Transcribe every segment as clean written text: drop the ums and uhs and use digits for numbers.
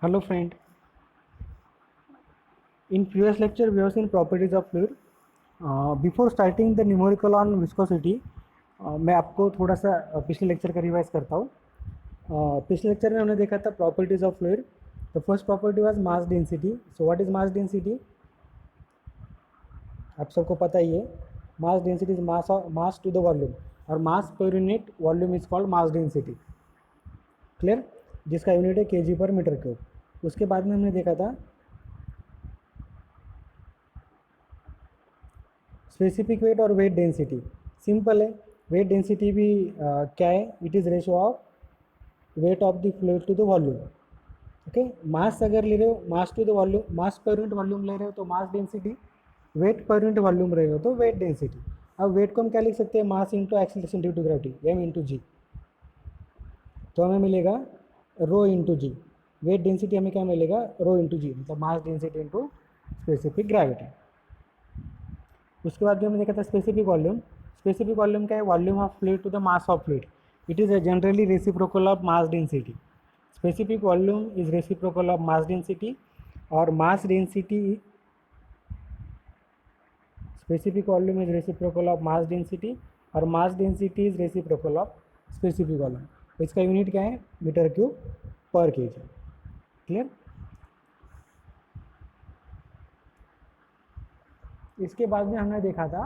Hello friend, in previous lecture we have seen properties of fluid. Before starting the numerical on viscosity, मैं आपको थोड़ा सा पिछले lecture का रिवाइज करता हूँ. पिछले लेक्चर में हमने देखा था properties of fluid. The first property was mass density. So what is mass density? आप सबको पता ही है. Mass density is mass to the volume, और मास पर unit volume is called mass density. Clear? जिसका यूनिट है केजी पर मीटर क्यूब. उसके बाद में हमने देखा था स्पेसिफिक वेट और वेट डेंसिटी. सिंपल है. वेट डेंसिटी भी क्या है? It is ratio of weight of the fluid to the volume. Okay, mass अगर ले रहे हो, mass to the volume, mass पर यूनिट वॉल्यूम ले रहे हो तो मास डेंसिटी, वेट पर यूनिट वॉल्यूम रहे हो तो वेट डेंसिटी. अब वेट को हम क्या लिख सकते हैं? Mass into acceleration due to gravity, M into G. तो हमें मिलेगा rho into G. Weight density हमें क्या मिलेगा? रो इंटू जी, मतलब mass density into specific gravity. उसके बाद भी हमने देखा था स्पेसिफिक वॉल्यूम. स्पेसिफिक वॉल्यूम क्या है? Volume of fluid to the mass of fluid. It is generally reciprocal of mass density. Specific volume is reciprocal of mass density, और mass density, specific volume is reciprocal of mass density, और mass density is reciprocal of specific volume. इसका unit क्या है? Metre cube पर KG. Clear? इसके बाद में हमने देखा था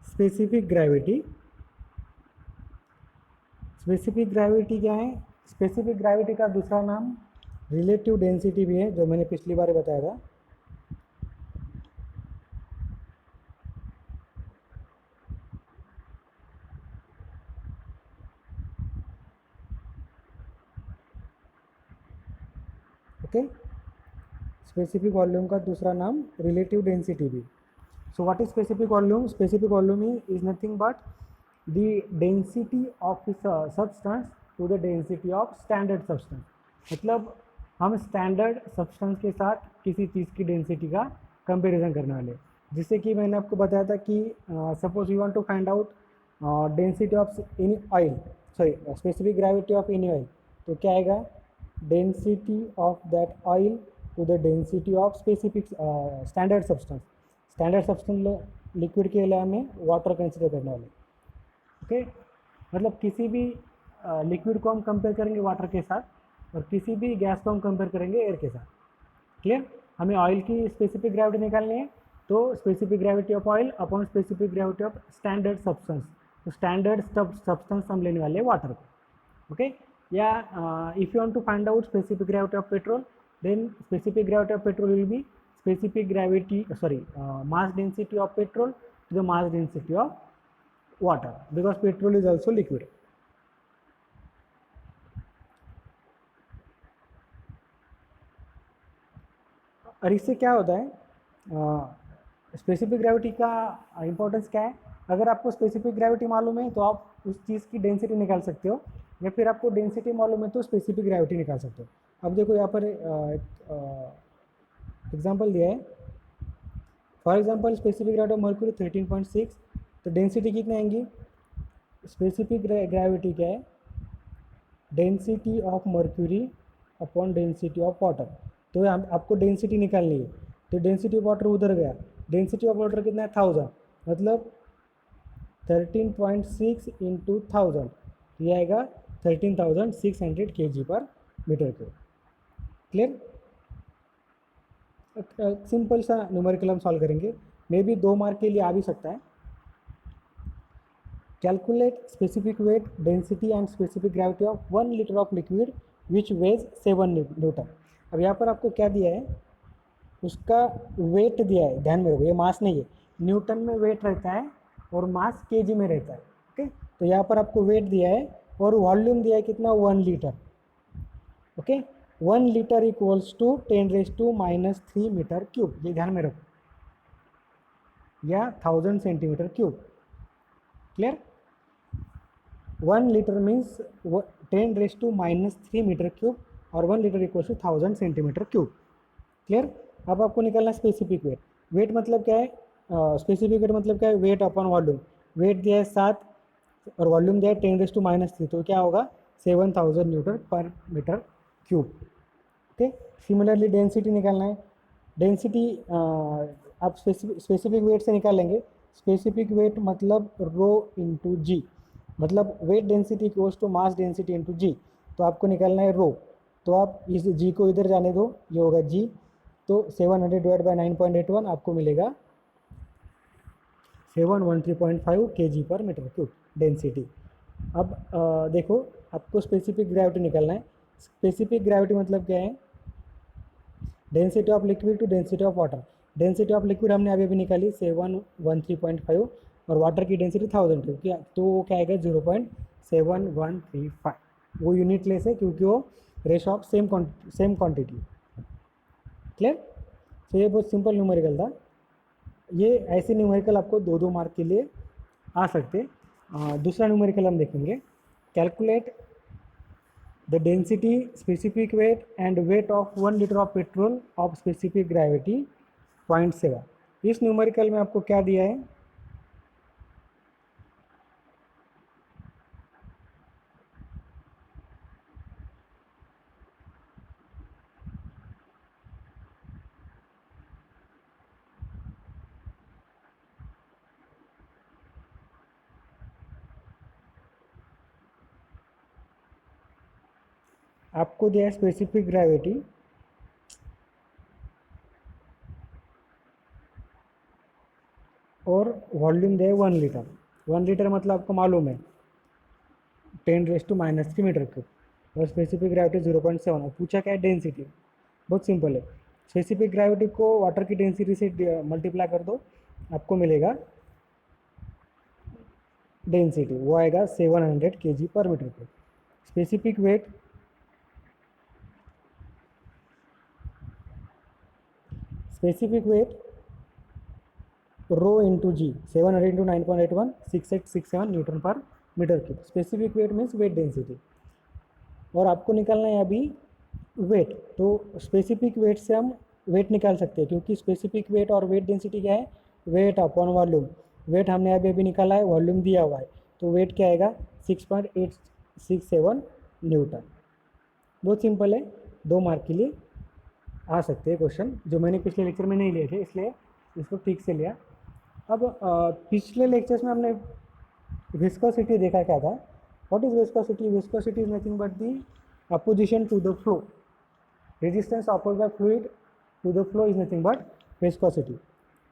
स्पेसिफिक ग्रेविटी. स्पेसिफिक ग्रेविटी क्या है? स्पेसिफिक ग्रेविटी का दूसरा नाम रिलेटिव डेंसिटी भी है, जो मैंने पिछली बार बताया था. ओके, स्पेसिफिक वॉल्यूम का दूसरा नाम रिलेटिव डेंसिटी भी. So what is specific volume? Specific volume is nothing but the density of substance to the density of standard substance. मतलब हम स्टैंडर्ड सब्सटेंस के साथ किसी चीज़ की डेंसिटी का कंपैरिजन करने वाले. जिससे कि मैंने आपको बताया था कि suppose you want to find out density of any oil, sorry specific gravity of any oil, तो क्या आएगा? Density of that oil to the density of specific standard substance. Standard substance liquid के लिए हमें वाटर कंसिडर करने वाले. Okay, मतलब किसी भी लिक्विड को हम कंपेयर करेंगे वाटर के साथ, और किसी भी गैस को हम कंपेयर करेंगे एयर के साथ. क्लियर? हमें ऑयल की स्पेसिफिक ग्रेविटी निकालनी है, तो specific gravity of oil upon specific gravity of standard substance. तो स्टैंडर्ड सब्सटेंस हम लेने वाले हैं वाटर को. ओके, या if you want to find out specific gravity of petrol, then specific gravity of petrol will be specific gravity, mass density of petrol to the mass density of water, because petrol is also liquid. और इससे क्या होता है? Specific gravity का importance क्या है? अगर आपको स्पेसिफिक ग्रेविटी मालूम है तो आप उस चीज़ की डेंसिटी निकाल सकते हो, या फिर आपको डेंसिटी मालूम है तो स्पेसिफिक ग्रेविटी निकाल सकते हो. अब देखो यहाँ पर एग्जांपल दिया है. For example specific gravity of mercury 13.6, तो डेंसिटी कितनी आएंगी? स्पेसिफिक ग्रेविटी क्या है? Density of mercury upon density of water. तो आपको डेंसिटी निकालनी है, तो डेंसिटी ऑफ वाटर उधर गया. डेंसिटी ऑफ वाटर कितना है? 1000. मतलब 13.6 इंटू 1000, ये आएगा 13,600 kg पर मीटर क्यूब. क्लियर? सिंपल सा न्यूमेरिकल हम सॉल्व करेंगे, मे बी 2 मार्क के लिए आ भी सकता है. Calculate specific weight, density and specific gravity of 1 litre of liquid which ways 7 Newton. अब यहाँ पर आपको क्या दिया है? उसका वेट दिया है. ध्यान में रखो, ये मास नहीं है. न्यूटन में वेट रहता है और मास केजी में रहता है. ओके, तो यहाँ पर आपको वेट दिया है और वॉल्यूम दिया है कितना? 1 litre. Okay, 1 litre equals to 10⁻³ metre cube. ये ध्यान में रखो, या 1000 centimetre cube. Clear? 1 litre means 10⁻³ metre cube, और 1 litre equals to 1000 centimetre cube. Clear? अब आपको निकालना स्पेसिफिक वेट. वेट मतलब क्या है? स्पेसिफिक वेट मतलब क्या है? Weight upon volume. वेट दिया है 7 और वॉल्यूम दिया है 10⁻³, तो क्या होगा? 7000 न्यूटन पर metre cube. Okay, similarly density निकालना है। डेंसिटी आप स्पेसिफिक वेट से निकाल लेंगे। स्पेसिफिक वेट मतलब रो इंटू जी, मतलब weight density equals to mass density into G. तो आपको निकालना है रो, तो आप इस जी को इधर जाने दो, ये होगा जी। तो 700 डिवाइड बाई 9.81 आपको मिलेगा 713.5 kg पर मीटर क्यूब डेंसिटी। अब देखो, आपको स्पेसिफिक ग्रेविटी निकालना है। स्पेसिफिक ग्रेविटी मतलब क्या है? Density of liquid to density of water. Density of liquid हमने अभी अभी निकाली 713.5 और वाटर की डेंसिटी 1000 है, क्या तो वो क्या आएगा 0.7135। वो यूनिट लेस है क्योंकि वो ratio of same quantity. Clear? तो ये बहुत सिंपल न्यूमेरिकल था। ये ऐसे न्यूमेरिकल आपको 2-2 मार्क के लिए आ सकते। दूसरा न्यूमेरिकल हम देखेंगे, calculate the density, specific weight and weight of 1 liter of petrol of specific gravity 0.7। इस न्यूमेरिकल में आपको क्या दिया है? आपको दिया है स्पेसिफिक ग्रेविटी और वॉल्यूम दिया है 1 लीटर। 1 लीटर मतलब आपको मालूम है 10⁻³ मीटर क्यूब और स्पेसिफिक ग्रेविटी 0.7। और पूछा क्या है? डेंसिटी। बहुत सिंपल है, स्पेसिफिक ग्रेविटी को वाटर की डेंसिटी से मल्टीप्लाई कर दो, आपको मिलेगा डेंसिटी, वो आएगा 700 kg पर metre cube. Specific weight, specific weight rho into G, 700 into 9.81 6867 newton पर metre cube. Specific weight means weight density. और आपको निकालना है अभी वेट, तो स्पेसिफिक वेट से हम वेट निकाल सकते हैं क्योंकि स्पेसिफिक वेट और वेट डेंसिटी क्या है? Weight upon volume. वेट हमने अभी अभी निकाला है, वॉल्यूम दिया हुआ है, तो वेट क्या आएगा? 6.867 न्यूटन। बहुत सिंपल है, 2 मार्क के लिए आ सकते हैं क्वेश्चन, जो मैंने पिछले लेक्चर में नहीं लिए थे इसलिए इसको ठीक से लिया। अब पिछले लेक्चर्स में हमने विस्कोसिटी देखा क्या था? What is viscosity? Viscosity is nothing but the opposition to the flow. Resistance offered by fluid to the flow is nothing but viscosity.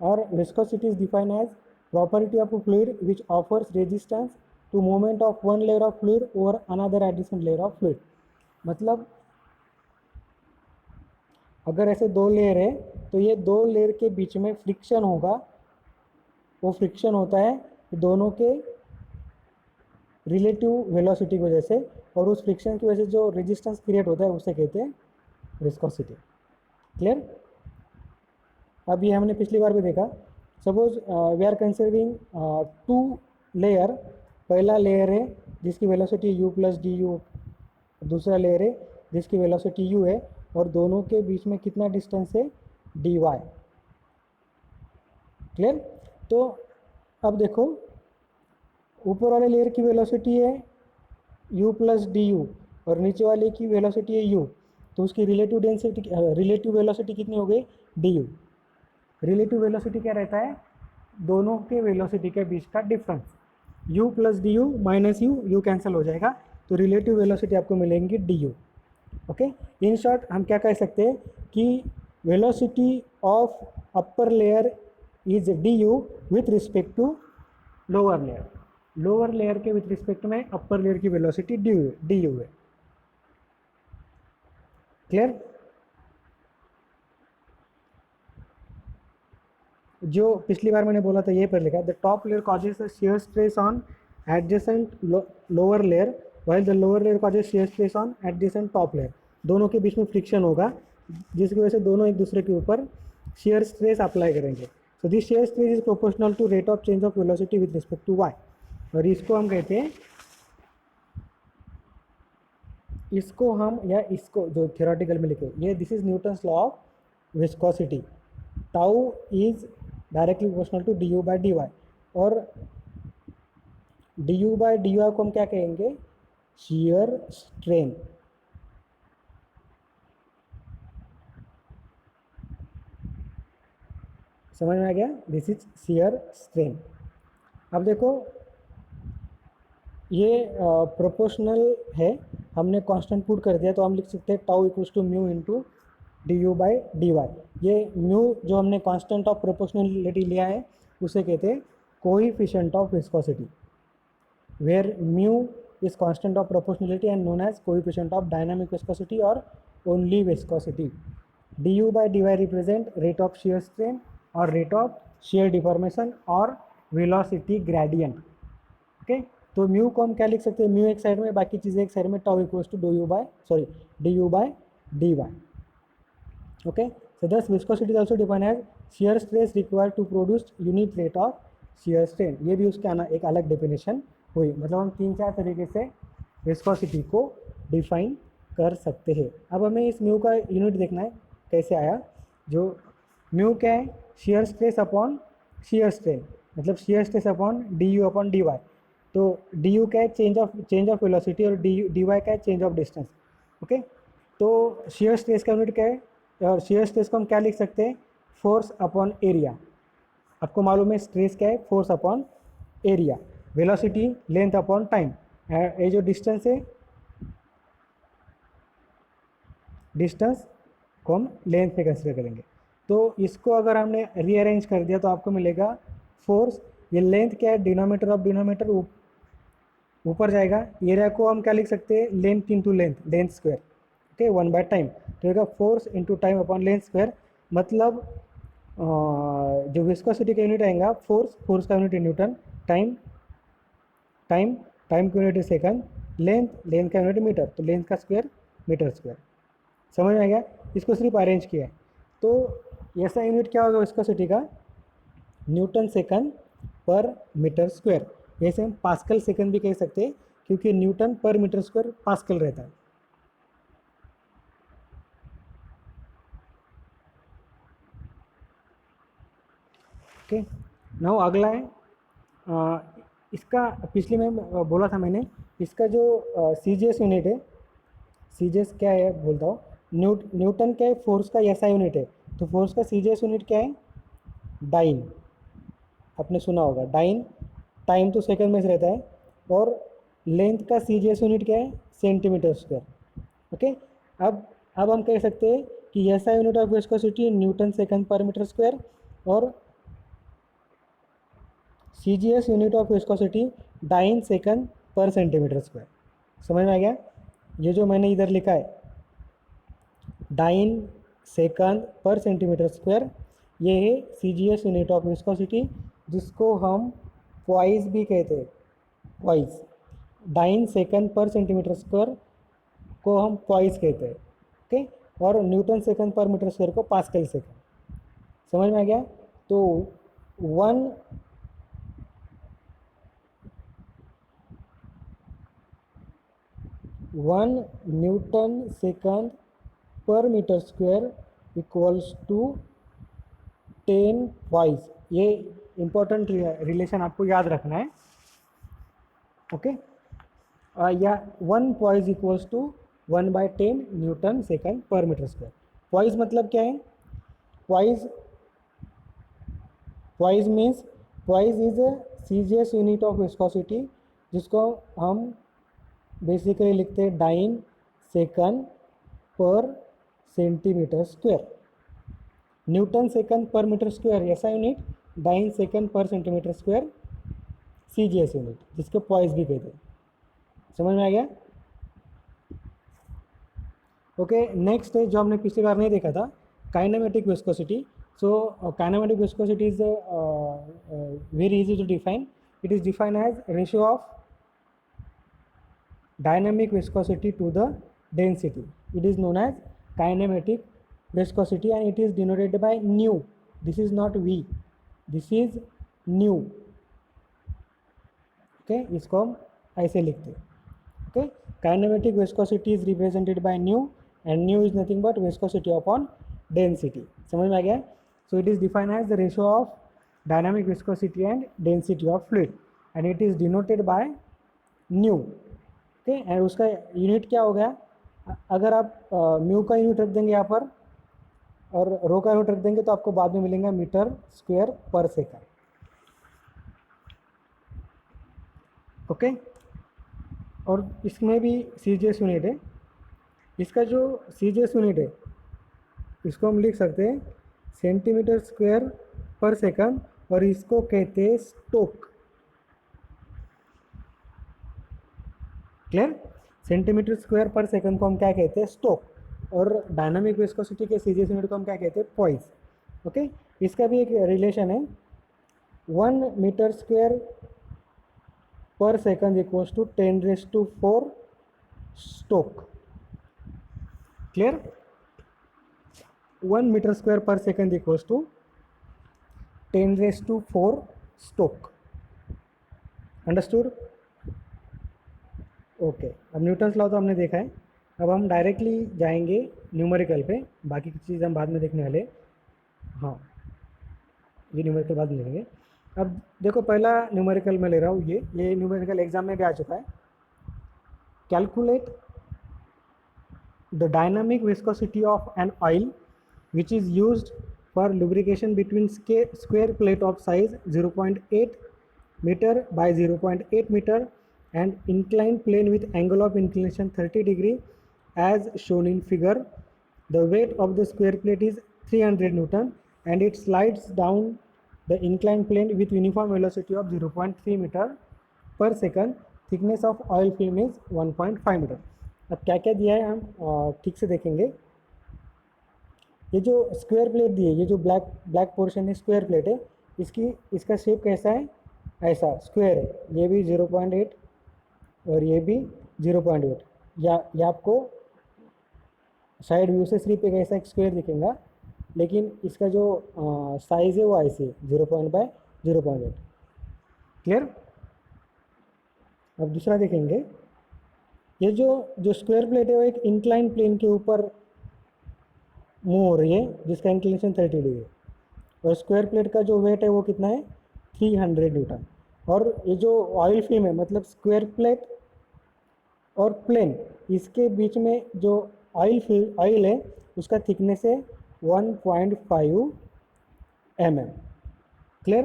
और viscosity is defined as property of a fluid which offers resistance to movement of one layer of fluid over another additional layer of fluid. मतलब अगर ऐसे 2 layer है तो ये 2 layer के बीच में friction होगा, वो फ्रिक्शन होता है दोनों के रिलेटिव वेलोसिटी की वजह से, और उस फ्रिक्शन की वजह से जो रेजिस्टेंस क्रिएट होता है उसे कहते हैं विस्कोसिटी। क्लियर? अब ये हमने पिछली बार भी देखा। Suppose we are considering 2 layer. पहला लेयर है जिसकी velocity u plus d u, दूसरा लेयर है जिसकी वेलोसिटी u है, और दोनों के बीच में कितना डिस्टेंस है? dy। क्लियर? तो अब देखो, ऊपर वाले लेयर की वेलोसिटी है u प्लस डी यू और नीचे वाले की वेलोसिटी है u, तो उसकी रिलेटिव डेंसिटी, रिलेटिव वेलोसिटी कितनी हो गई? du। रिलेटिव वेलोसिटी क्या रहता है? दोनों के वेलोसिटी के बीच का difference. u plus d you minus you cancel हो जाएगा, तो रिलेटिव वेलोसिटी आपको मिलेंगी du। ओके, इन शॉर्ट हम क्या कह सकते हैं कि velocity of upper layer is du with respect to lower layer. Lower layer के विथ रिस्पेक्ट में अपर लेयर की वेलोसिटी du है। क्लियर? जो पिछली बार मैंने बोला था ये पर लिखा, the top layer causes a shear stress on adjacent lower layer while the lower layer causes shear stress on adjacent top layer. दोनों के बीच में फ्रिक्शन होगा जिसकी वजह से दोनों एक दूसरे के ऊपर शियर स्ट्रेस अप्लाई करेंगे। So this shear stress is proportional to rate of change of velocity with respect to y। और इसको हम कहते हैं, इसको हम, या इसको जो थियोरेटिकल में लिखे ये, this is Newton's law of viscosity. Tau is directly proportional to D you by D Y, और D you by D Y को हम क्या कहेंगे? shear strain. समझ में आ गया? This is shear strain. अब देखो ये प्रोपोर्शनल है, हमने कांस्टेंट पुट कर दिया तो हम लिख सकते हैं tau equals to mu into d you by D y. ये म्यू जो हमने कांस्टेंट ऑफ प्रोपोर्शनलिटी लिया है उसे कहते हैं coefficient of viscosity, where mu is constant of proportionality and known as coefficient of dynamic viscosity or only viscosity. du by dy represent rate of shear strain or rate of shear deformation or velocity gradient. Okay तो mu को हम क्या लिख सकते हैं, mu एक side में बाकी चीज़ें एक साइड में, tau equals to D u by d y. Okay so thus viscosity is also defined as shear stress required to produce unit rate of shear strain. ये भी उसका एक अलग डेफिनेशन हुई. मतलब हम 3-4 तरीके से विस्कोसिटी को डिफाइन कर सकते हैं. अब हमें इस म्यू का यूनिट देखना है कैसे आया. जो म्यू क्या है, shear stress upon shear strain, मतलब shear stress upon d u upon d y. तो डी यू क्या है, चेंज ऑफ वेलोसिटी, और डी वाई क्या है, चेंज ऑफ डिस्टेंस. ओके तो shear stress का यूनिट क्या है, और shear stress को हम क्या लिख सकते हैं, फोर्स अपॉन एरिया. आपको मालूम है स्ट्रेस क्या है, force upon area. Velocity length upon time. ये जो डिस्टेंस है, डिस्टेंस को हम लेंथ पे कंसिडर करेंगे. तो इसको अगर हमने रीअरेंज कर दिया तो आपको मिलेगा फोर्स. ये लेंथ क्या है, डिनोमीटर ऑफ डिनोमीटर ऊपर जाएगा. एरिया को हम क्या लिख सकते हैं, length into length square. Okay 1 by time, तो होगा force into time upon length square. मतलब जो विस्कोसिटी का यूनिट आएगा फोर्स का यूनिट न्यूटन, टाइम का यूनिट सेकंड, लेंथ का यूनिट मीटर, तो लेंथ का स्क्वायर मीटर स्क्वायर. समझ में आ गया? इसको सिर्फ अरेंज किया है. तो ऐसा यूनिट क्या होगा विस्कोसिटी का, न्यूटन सेकंड पर मीटर स्क्वायर. जैसे हम पास्कल सेकंड भी कह सकते हैं क्योंकि न्यूटन पर मीटर स्क्वायर पास्कल रहता है. ओके नाउ अगला है इसका, पिछले में बोला था मैंने, इसका जो सी जी एस यूनिट है, सी जी एस क्या है बोलता हूँ, न्यूटन क्या है, फोर्स का ऐसा यूनिट है. तो फोर्स का सी जी एस यूनिट क्या है, डाइन. आपने सुना होगा डाइन. टाइम तो सेकंड में से रहता है, और लेंथ का सी जी एस यूनिट क्या है, सेंटीमीटर स्क्वायर. ओके अब हम कह सकते हैं कि ऐसा unit of viscosity newton second पर मीटर स्क्वायर, और C G S unit of viscosity dyne second पर सेंटीमीटर स्क्वायर. समझ में आ गया? ये जो मैंने इधर लिखा है डाइन सेकंड पर सेंटीमीटर स्क्वायर, ये है C G S unit of viscosity, जिसको हम पॉइस भी कहते हैं. पॉइस, डाइन सेकंड पर सेंटीमीटर स्क्वायर को हम पॉइस कहते हैं. ओके और न्यूटन सेकंड पर मीटर स्क्वायर को पास्कल सेकंड. समझ में आ गया? तो 1 न्यूटन सेकंड पर metre square equals to 10 poise. ये इंपॉर्टेंट रिलेशन आपको याद रखना है. ओके या 1 poised equals to 1/10 newton second पर मीटर स्क्वायर. पॉइस मतलब क्या है, poise means poise is a C G S unit of viscosity, जिसको हम बेसिकली लिखते हैं डाइन सेकंड पर सेंटीमीटर स्क्वायर. न्यूटन सेकंड पर मीटर स्क्वायर ऐसा यूनिट, डाइन सेकंड पर centimetre square C G S unit, जिसको पॉइस भी कहते हैं. समझ में आ गया? ओके नेक्स्ट है जो हमने पिछली बार नहीं देखा था, kinematic viscosity. So kinematic viscosity is very easy to define. It is defined as ratio of dynamic viscosity to the density. It is known as kinematic viscosity and it is denoted by nu. This is not v, this is nu. Okay इसको हम ऐसे लिखते हैं. Okay kinematic viscosity is represented by nu and nu is nothing but viscosity upon density. समझ में आ गया? So it is defined as the ratio of dynamic viscosity and density of fluid and it is denoted by nu. Okay, and उसका unit क्या हो गया, अगर आप म्यू का यूनिट रख देंगे यहाँ पर और रो का यूनिट रख देंगे तो आपको बाद में मिलेगा मीटर स्क्वायर पर सेकंड। ओके, और इसमें भी सीजीएस यूनिट है। इसका जो सीजीएस यूनिट है इसको हम लिख सकते हैं सेंटीमीटर स्क्वायर पर सेकंड, और इसको कहते हैं स्टोक। क्लियर, सेंटीमीटर स्क्वायर पर सेकंड को हम क्या कहते हैं, स्टोक, और डायनामिक विस्कोसिटी के सीजीएस यूनिट को हम क्या कहते हैं, पॉइस। ओके, इसका भी एक रिलेशन है, 1 मीटर स्क्वायर पर second equals to 10⁴ stoke. Clear, 1 metre square पर second equals to 10⁴ stoke. Understood? Okay, अब न्यूटन्स लॉ तो हमने देखा है, अब हम डायरेक्टली जाएंगे न्यूमेरिकल पे, बाकी की चीज़ हम बाद में देखने वाले। हाँ, ये न्यूमेरिकल बाद में देखेंगे। अब देखो, पहला न्यूमेरिकल मैं ले रहा हूँ, ये न्यूमेरिकल एग्जाम में भी आ चुका है। Calculate the dynamic viscosity of an oil which is used for lubrication between square plate of size 0.8 meter by 0.8 meter and inclined plane with angle of inclination 30° as shown in figure. The weight of the square plate is 300 Newton and it slides down the inclined plane with uniform velocity of 0.3 meter per second. Thickness of oil film is 1.5 meter. अब क्या क्या दिया है हम ठीक से देखेंगे। ये जो स्क्वायर प्लेट दी है, ये जो ब्लैक ब्लैक पोर्शन है स्क्वायर प्लेट है, इसका शेप कैसा है, ऐसा स्क्वायर है। ये भी 0.8 और ये भी 0.8, या आपको साइड व्यू से सिर्फ एक ऐसा एक स्क्वायर दिखेगा, लेकिन इसका जो साइज़ है वो ऐसे 0.0.8। क्लियर? अब दूसरा देखेंगे, ये जो स्क्वायर प्लेट है वो एक इंक्लाइन प्लेन के ऊपर मूव हो रही है जिसका इंक्लिनेशन 30° है, और स्क्वायर प्लेट का जो वेट है वो कितना है, 300 न्यूटन। और ये जो ऑयल फिल्म है, मतलब स्क्वायर प्लेट और प्लेन, इसके बीच में जो ऑयल है उसका थिकनेस है 1.5 mm। क्लियर?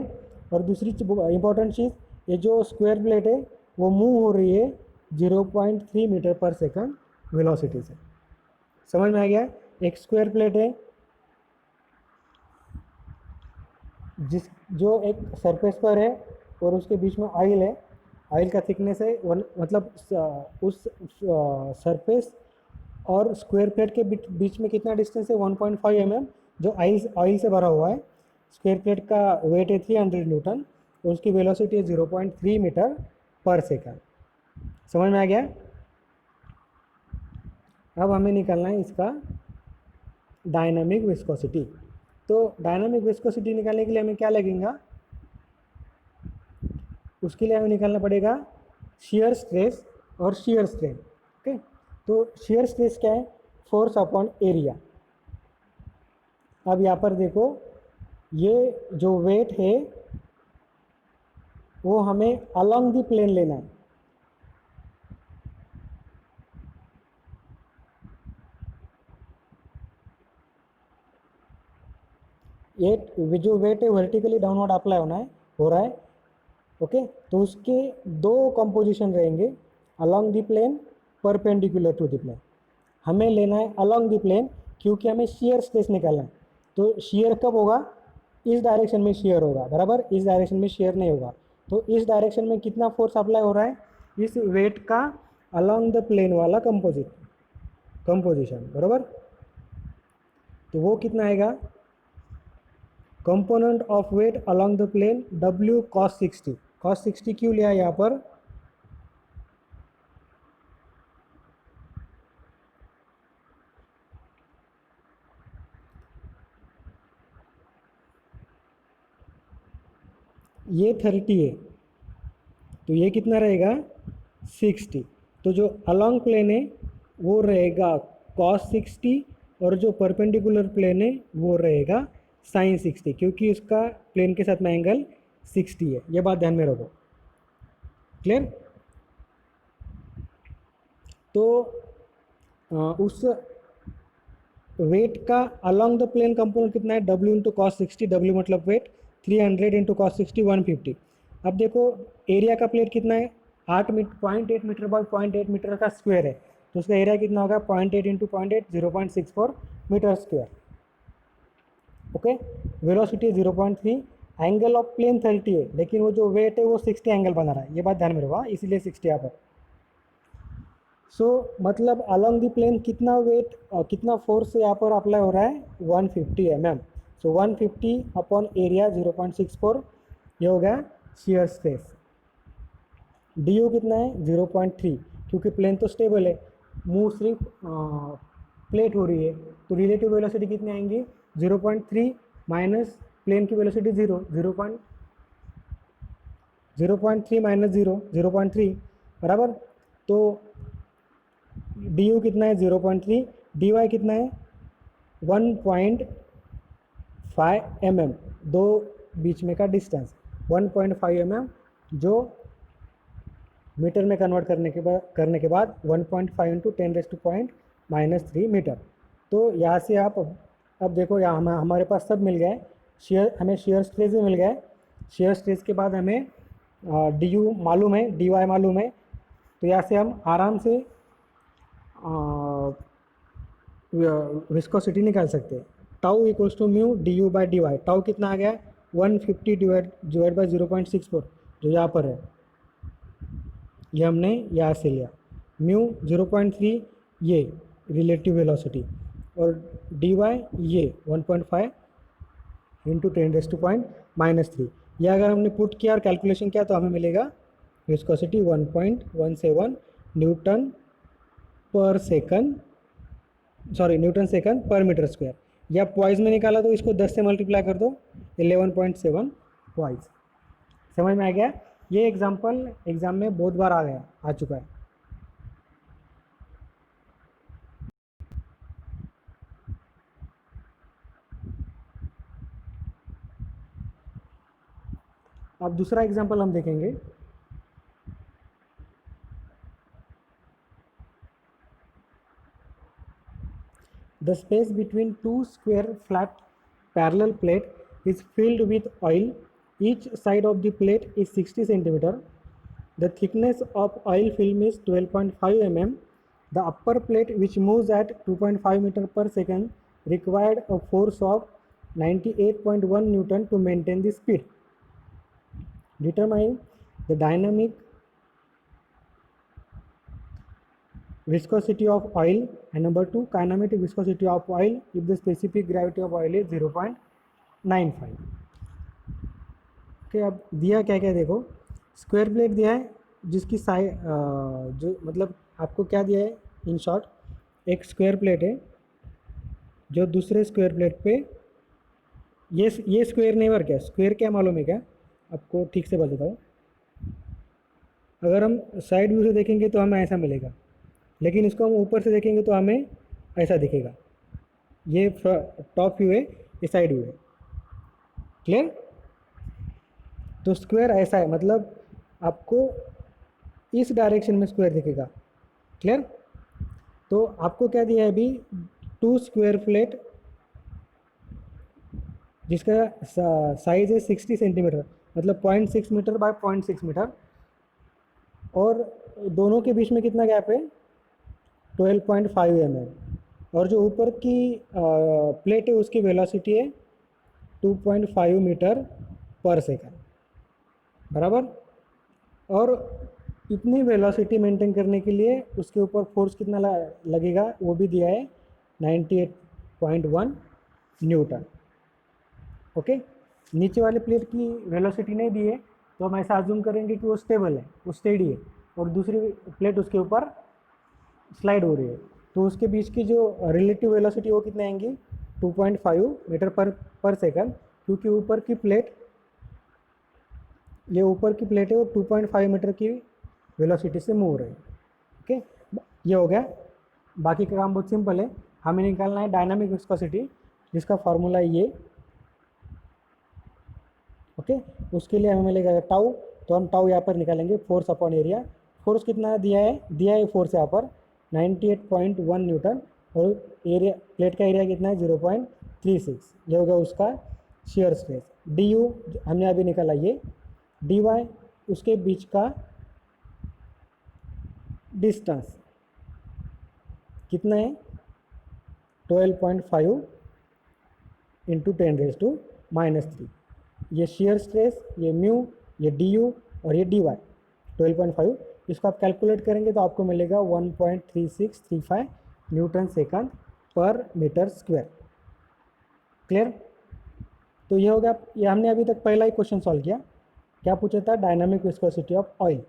और दूसरी इंपॉर्टेंट चीज़, ये जो स्क्वायर प्लेट है वो मूव हो रही है 0.3 मीटर पर सेकंड वेलोसिटी से। समझ में आ गया? एक स्क्वायर प्लेट है जो एक सरफेस पर है और उसके बीच में ऑयल है, ऑयल का थिकनेस है मतलब उस सरफेस और स्क्वायर प्लेट के बीच में कितना डिस्टेंस है, 1.5 mm, जो ऑयल से भरा हुआ है। स्क्वायर प्लेट का वेट है 300 न्यूटन और उसकी वेलोसिटी है 0.3 मीटर पर सेकंड। समझ में आ गया? अब हमें निकालना है इसका डायनामिक विस्कोसिटी। तो डायनामिक विस्कोसिटी निकालने के लिए हमें क्या लगेगा, उसके लिए हमें निकालना पड़ेगा शियर स्ट्रेस और शियर स्ट्रेन। ओके, तो शियर स्ट्रेस क्या है, फोर्स अपॉन एरिया। अब यहाँ पर देखो, ये जो वेट है वो हमें अलोंग द प्लेन लेना है। ये जो वेट है वर्टिकली डाउनवर्ड अप्लाई हो रहा है। ओके, तो उसके दो कंपोजिशन रहेंगे, along the plane, perpendicular to the plane. हमें लेना है अलोंग द प्लेन क्योंकि हमें शियर स्ट्रेस निकालना है। तो शियर कब होगा, इस डायरेक्शन में शियर होगा, बराबर, इस डायरेक्शन में शियर नहीं होगा। तो इस डायरेक्शन में कितना फोर्स अप्लाई हो रहा है, इस वेट का अलोंग द प्लेन वाला कंपोजिशन, बराबर। तो वो कितना आएगा, component of weight along the plane W cos 60। cos 60 क्यों लिया यहाँ पर, ये 30 है तो ये कितना रहेगा 60। तो जो अलोंग प्लेन है वो रहेगा cos 60 और जो परपेंडिकुलर प्लेन है वो रहेगा sin 60, क्योंकि उसका प्लेन के साथ में एंगल 60 है। ये बात ध्यान में रखो। क्लियर? तो उस वेट का अलॉन्ग द प्लेन कंपोनेंट कितना है, W इंटू कॉस 60, W मतलब वेट, 300 इंटू कॉस 60, 150। अब देखो एरिया का प्लेट कितना है, 0.8 मीटर बाय 0.8 मीटर का स्क्वायर है, तो उसका एरिया कितना होगा, 0.8 into 0.8, 0.64 metre square. Okay, velocity 0.3, angle of plane 30 है, लेकिन वो जो वेट है वो 60 एंगल बना रहा है, ये बात ध्यान में रखो, इसीलिए 60 यहाँ पर। सो मतलब अलॉन्ग द प्लेन कितना वेट कितना फोर्स यहाँ पर अप्लाई हो रहा है, 150 mm। सो 150 अपॉन एरिया 0.64, ये हो गया शियर स्ट्रेस। डी यू कितना है, 0.3, क्योंकि प्लेन तो स्टेबल है, मूव सिर्फ प्लेट हो रही है, तो रिलेटिव वेलोसिटी कितनी आएंगी, 0.3 माइनस प्लेन की वेलोसिटी 0.3 माइनस 0.3 बराबर। तो डी यू कितना है, 0.3, डी वाई कितना है, 1.5 mm, दो बीच में का डिस्टेंस 1.5 mm, जो मीटर में कन्वर्ट करने के बाद 1.5 इंटू 10⁻³ मीटर। तो यहाँ से आप अब देखो, यहाँ हमारे पास सब मिल गया है, हमें शेयर स्ट्रेस भी मिल गया है, शेयर स्ट्रेस के बाद हमें डी यू मालूम है, डी वाई मालूम है, तो यहाँ से हम आराम से विस्कोसिटी निकाल सकते हैं। Tau equals to mu d you by D y. Tau कितना आ गया, 150 डिवाइड बाई 0.64, जो यहाँ पर है, ये हमने यहाँ से लिया। म्यू 0.3 ये रिलेटिव वेलोसिटी, और डी वाई ये 1.5 इंटू 10⁻³ ये अगर हमने पुट किया और कैलकुलेशन किया तो हमें मिलेगा विस्कोसिटी 1.17 न्यूटन पर सेकंड, सॉरी न्यूटन सेकंड पर मीटर स्क्वायर। या पॉइस में निकाला तो इसको 10 से मल्टीप्लाई कर दो, 11.7 पॉइस। समझ में आ गया, ये एग्जांपल एग्जाम में बहुत बार आ चुका है। अब दूसरा एग्जांपल हम देखेंगे। The space between two square flat parallel plate is filled with oil. Each side of the plate is 60 centimeter. The thickness of oil film is 12.5 mm. The upper plate, which moves at 2.5 meter per second, required a force of 98.1 Newton to maintain the speed. Determine the dynamic viscosity of oil, and number 2 kinematic viscosity of oil if the specific gravity of oil is 0.95। Okay, अब दिया क्या क्या देखो, square plate दिया है जिसकी size जो मतलब आपको क्या दिया है, इन शॉर्ट एक स्क्वायर प्लेट है जो दूसरे स्क्वायर प्लेट पे, ये स्क्वायर नहीं वर्क है, स्क्वायर क्या मालूम है क्या आपको, ठीक से बता देता हूँ। अगर हम साइड व्यू से देखेंगे तो हमें ऐसा मिलेगा, लेकिन इसको हम ऊपर से देखेंगे तो हमें ऐसा दिखेगा। ये टॉप व्यू है, ये साइड व्यू है, क्लियर। तो स्क्वायर ऐसा है, मतलब आपको इस डायरेक्शन में स्क्वायर दिखेगा, क्लियर। तो आपको क्या दिया है अभी, 2 स्क्वायर प्लेट जिसका साइज है 60 सेंटीमीटर, मतलब 0.6 मीटर बाय 0.6 मीटर, और दोनों के बीच में कितना गैप है, 12.5 mm, और जो ऊपर की प्लेट है उसकी वेलोसिटी है 2.5 मीटर पर सेकंड, बराबर। और इतनी वेलोसिटी मेंटेन करने के लिए उसके ऊपर फोर्स कितना लगेगा वो भी दिया है, 98.1 न्यूटन। ओके, नीचे वाले प्लेट की वेलोसिटी नहीं दी है, तो हम ऐसा अज्यूम करेंगे कि वो स्टेबल है, वो स्टेडी है, और दूसरी प्लेट उसके ऊपर स्लाइड हो रही है, तो उसके बीच की जो रिलेटिव वेलोसिटी वो कितने आएंगी, 2.5 मीटर पर सेकंड, क्योंकि ऊपर की प्लेट, ये ऊपर की प्लेट है, वो 2.5 मीटर की वेलोसिटी से मूव रही है। ओके, ये हो गया। बाकी का काम बहुत सिंपल है, हमें निकालना है डायनामिक विस्कोसिटी, जिसका फॉर्मूला है ये। ओके, उसके लिए हमें मिलेगा टाउ, तो हम टाउ यहाँ पर निकालेंगे, फोर्स अपॉन एरिया। फोर्स कितना दिया है फोर्स यहाँ पर 98.1 न्यूटन, और एरिया, प्लेट का एरिया कितना है 0.36, ये होगा उसका शियर स्ट्रेस। डी यू हमने अभी निकाला, ये डी वाई उसके बीच का डिस्टेंस कितना है 12.5 इंटू 10⁻⁻3। ये शेयर स्ट्रेस, ये म्यू, ये डी यू और ये डी वाई 12.5, इसको आप कैलकुलेट करेंगे तो आपको मिलेगा 1.3635 न्यूटन सेकंड पर मीटर स्क्वायर। क्लियर? तो ये हो गया, ये हमने अभी तक पहला ही क्वेश्चन सॉल्व किया। क्या पूछा था? Dynamic viscosity of oil.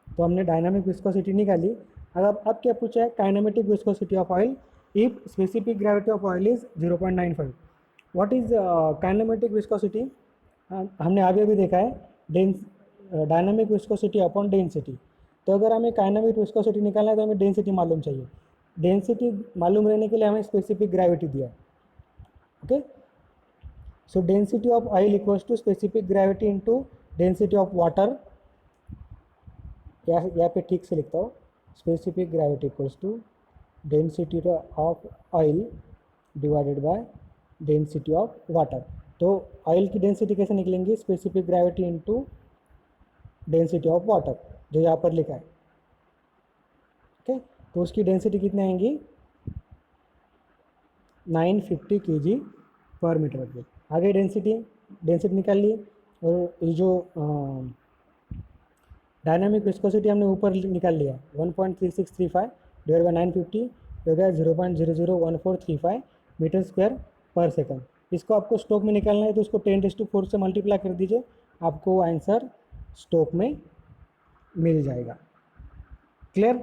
तो हमने डायनामिक विस्कोसिटी निकाली। अब क्या पूछा है? Kinematic viscosity of oil if specific gravity of oil is 0.95। What is kinematic viscosity? हमने अभी देखा है डायनामिक विस्कोसिटी अपॉन डेंसिटी। तो अगर हमें काइनेमिक विस्कोसिटी निकालना है तो हमें डेंसिटी मालूम चाहिए। डेंसिटी मालूम रहने के लिए हमें स्पेसिफिक ग्रेविटी दिया। Okay, so density of oil equals to specific gravity into density of water. यहाँ पे ठीक से लिखता हूँ, specific gravity equals to density of oil divided by density of water. तो ऑयल की डेंसिटी कैसे निकलेंगी? Specific gravity into density of water, जो यहाँ पर लिखा है। ओके, तो उसकी डेंसिटी कितनी आएंगी? 950 kg पर मीटर क्यूब। आगे डेंसिटी निकाल ली, और ये जो डायनामिक विस्कोसिटी हमने ऊपर निकाल लिया 1.3635 डिवाइड बाई 950 हो गया 0.001435 मीटर स्क्वायर पर सेकंड। इसको आपको स्टोक में निकालना है तो इसको 10⁴ से मल्टीप्लाई कर दीजिए, आपको आंसर स्टोक में मिल जाएगा। क्लियर?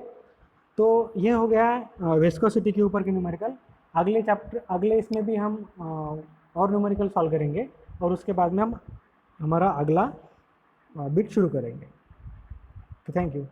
तो ये हो गया विस्कोसिटी के ऊपर के न्यूमेरिकल। अगले इसमें भी हम और न्यूमेरिकल सॉल्व करेंगे, और उसके बाद में हम हमारा अगला बिट शुरू करेंगे। Thank you.